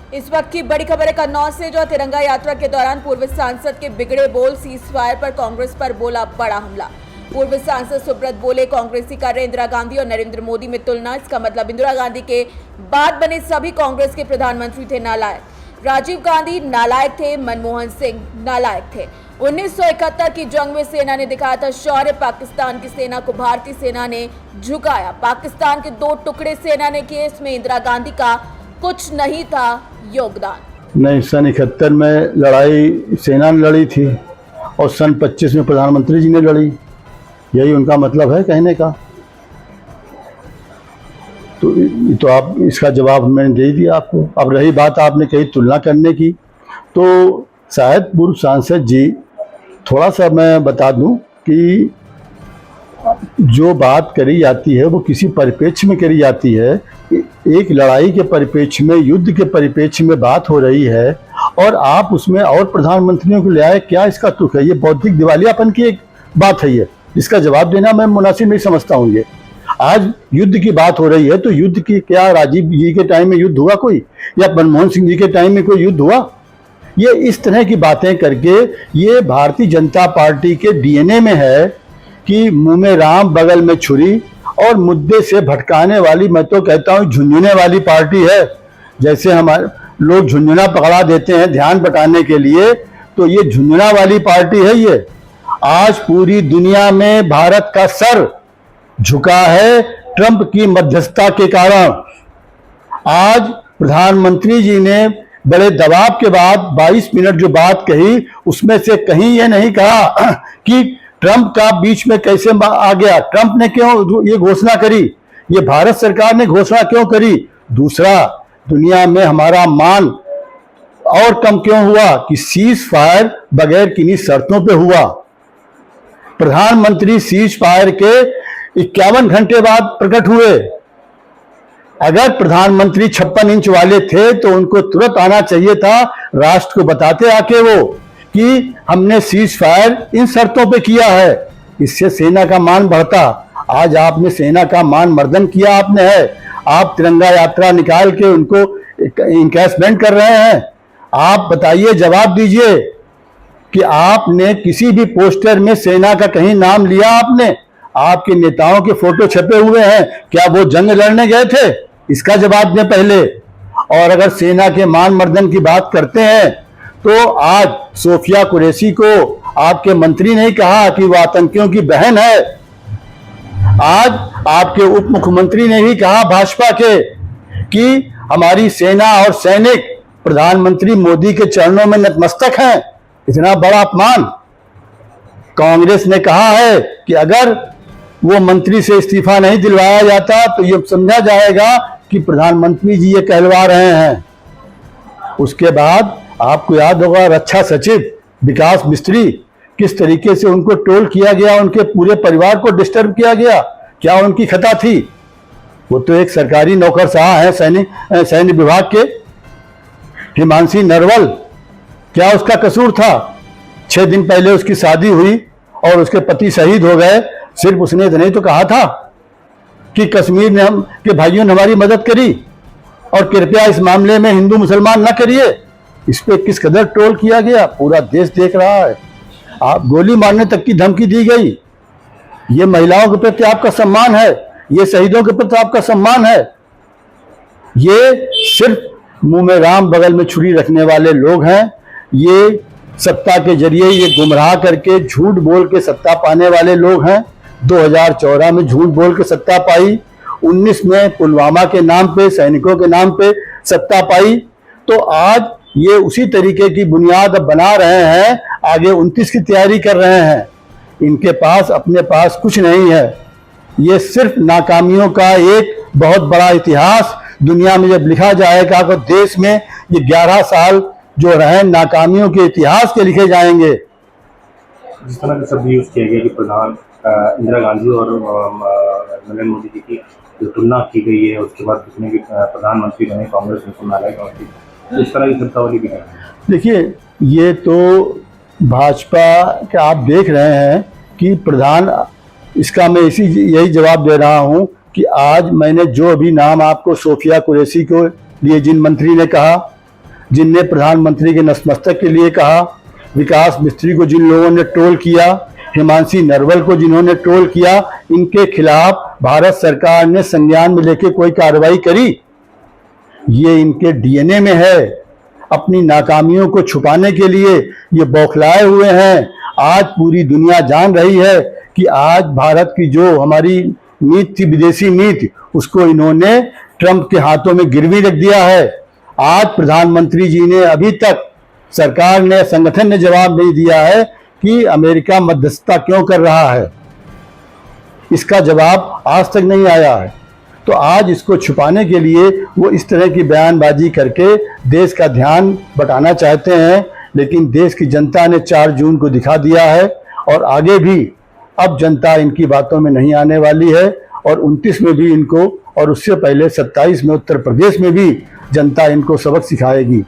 इस वक्त की बड़ी खबर है कन्नौज से, जो तिरंगा यात्रा के दौरान पूर्व सांसद के बिगड़े बोल, सीज फायर पर कांग्रेस पर बोला बड़ा हमला। पूर्व सांसद सुब्रत बोले, कांग्रेसी कर रहे इंदिरा गांधी और नरेंद्र मोदी में तुलना। इसका मतलब इंदिरा गांधी के बाद बने सभी कांग्रेस के प्रधानमंत्री थे नालायक। राजीव गांधी नालायक थे, मनमोहन सिंह नालायक थे। 1971 की जंग में सेना ने दिखाया था शौर्य, पाकिस्तान की सेना को भारतीय सेना ने झुकाया। पाकिस्तान के 2 टुकड़े सेना ने किए, इसमें इंदिरा गांधी का कुछ नहीं था योगदान। नहीं, सन 71 में लड़ाई सेना ने लड़ी थी और सन 25 में प्रधानमंत्री जी ने लड़ी। यही उनका मतलब है कहने का। तो आप इसका जवाब मैंने दे दिया आपको। अब रही बात आपने कही तुलना करने की, तो शायद पूर्व सांसद जी, थोड़ा सा मैं बता दूं कि जो बात करी जाती है वो किसी परिप्रेक्ष्य में करी जाती है। एक लड़ाई के परिप्रेक्ष्य में, युद्ध के परिप्रेक्ष्य में बात हो रही है और आप उसमें और प्रधानमंत्रियों को ले आए, क्या इसका तुक है? ये बौद्धिक दिवालियापन की एक बात है। ये इसका जवाब देना मैं मुनासिब नहीं समझता हूँ। ये आज युद्ध की बात हो रही है तो युद्ध की क्या राजीव जी के टाइम में युद्ध हुआ कोई, या मनमोहन सिंह जी के टाइम में कोई युद्ध हुआ? ये इस तरह की बातें करके, ये भारतीय जनता पार्टी के डीएनए में है कि मुंह में राम बगल में छुरी, और मुद्दे से भटकाने वाली, मैं तो कहता हूँ झुंझुने वाली पार्टी है। जैसे हमारे लोग झुंझुना पकड़ा देते हैं ध्यान बटाने के लिए, तो ये झुंझुना वाली पार्टी है। ये आज पूरी दुनिया में भारत का सर झुका है ट्रंप की मध्यस्थता के कारण। आज प्रधानमंत्री जी ने बड़े दबाव के बाद 22 मिनट जो बात कही, उसमें से कहीं ये नहीं कहा कि ट्रंप का बीच में कैसे आ गया, ट्रंप ने क्यों ये घोषणा करी, ये भारत सरकार ने घोषणा क्यों करी। दूसरा, दुनिया में हमारा मान और कम क्यों हुआ कि सीज फायर बगैर किन्हीं शर्तों पे हुआ। प्रधानमंत्री सीज फायर के 51 घंटे बाद प्रकट हुए। अगर प्रधानमंत्री 56 इंच वाले थे तो उनको तुरंत आना चाहिए था, राष्ट्र को बताते आके वो कि हमने सीज फायर इन शर्तों पे किया है। इससे सेना का मान बढ़ता। आज आपने सेना का मान मर्दन किया आपने है। आप तिरंगा यात्रा निकाल के उनको इनकैशमेंट कर रहे हैं। आप बताइए, जवाब दीजिए कि आपने किसी भी पोस्टर में सेना का कहीं नाम लिया? आपने, आपके नेताओं के फोटो छपे हुए हैं, क्या वो जंग लड़ने गए थे? इसका जवाब दें पहले। और अगर सेना के मान मर्दन की बात करते हैं तो आज सोफिया कुरैशी को आपके मंत्री ने कहा कि वह आतंकियों की बहन है। आज आपके उप मुख्यमंत्री ने ही कहा भाजपा के कि हमारी सेना और सैनिक प्रधानमंत्री मोदी के चरणों में नतमस्तक हैं। इतना बड़ा अपमान। कांग्रेस ने कहा है कि अगर वो मंत्री से इस्तीफा नहीं दिलवाया जाता तो ये समझा जाएगा कि प्रधानमंत्री जी ये कहलवा रहे हैं। उसके बाद आपको याद होगा, रक्षा सचिव विकास मिस्त्री, किस तरीके से उनको ट्रोल किया गया, उनके पूरे परिवार को डिस्टर्ब किया गया। क्या उनकी खता थी? वो तो एक सरकारी नौकरशाह है सैन्य विभाग के। हिमांशी नरवल, क्या उसका कसूर था? 6 दिन पहले उसकी शादी हुई और उसके पति शहीद हो गए। सिर्फ उसने इतना तो कहा था कि कश्मीर ने के भाइयों ने हमारी मदद करी और कृपया इस मामले में हिंदू मुसलमान न करिए। इस पे किस कदर ट्रोल किया गया, पूरा देश देख रहा है। आप गोली मारने तक की धमकी दी गई। ये महिलाओं के प्रति आपका सम्मान है, ये शहीदों के प्रति आपका सम्मान है। ये सिर्फ मुंह में राम बगल में छुरी रखने वाले लोग हैं। ये सत्ता के जरिए ये गुमराह करके झूठ बोल के सत्ता पाने वाले लोग हैं। 2014 में झूठ बोल के सत्ता पाई, 19 में पुलवामा के नाम पे, सैनिकों के नाम पे सत्ता पाई। तो आज ये उसी तरीके की बुनियाद अब बना रहे हैं, आगे 29 की तैयारी कर रहे हैं। इनके पास अपने पास कुछ नहीं है। ये सिर्फ नाकामियों का एक बहुत बड़ा इतिहास दुनिया में जब लिखा जाएगा तो देश में ये 11 साल जो रहे नाकामियों के इतिहास के लिखे जाएंगे। जिस तरह से सब यूज किया गया कि प्रधान इंदिरा गांधी और नरेंद्र मोदी जी की जो तुलना की गई है, उसके बाद जितने भी प्रधानमंत्री बने कांग्रेस उनको नालायक और इस तरह की शब्दावली भी है। देखिए, ये तो भाजपा का आप देख रहे हैं कि प्रधान, इसका मैं यही जवाब दे रहा हूं कि आज मैंने जो अभी नाम आपको सोफिया कुरैशी को लिए जिन मंत्री ने कहा, जिनने प्रधानमंत्री के नतमस्तक के लिए कहा, विकास मिस्त्री को जिन लोगों ने ट्रोल किया, हिमांशी नरवल को जिन्होंने ट्रोल किया, इनके खिलाफ भारत सरकार ने संज्ञान में लेके कोई कार्रवाई करी? ये इनके डीएनए में है। अपनी नाकामियों को छुपाने के लिए ये बौखलाए हुए हैं। आज पूरी दुनिया जान रही है कि आज भारत की जो हमारी नीति थी, विदेशी नीति, उसको इन्होंने ट्रंप के हाथों में गिरवी रख दिया है। आज प्रधानमंत्री जी ने अभी तक, सरकार ने, संगठन ने जवाब नहीं दिया है कि अमेरिका मध्यस्थता क्यों कर रहा है। इसका जवाब आज तक नहीं आया है। तो आज इसको छुपाने के लिए वो इस तरह की बयानबाजी करके देश का ध्यान बटाना चाहते हैं, लेकिन देश की जनता ने 4 जून को दिखा दिया है और आगे भी अब जनता इनकी बातों में नहीं आने वाली है। और 29 में भी इनको, और उससे पहले 27 में उत्तर प्रदेश में भी जनता इनको सबक सिखाएगी।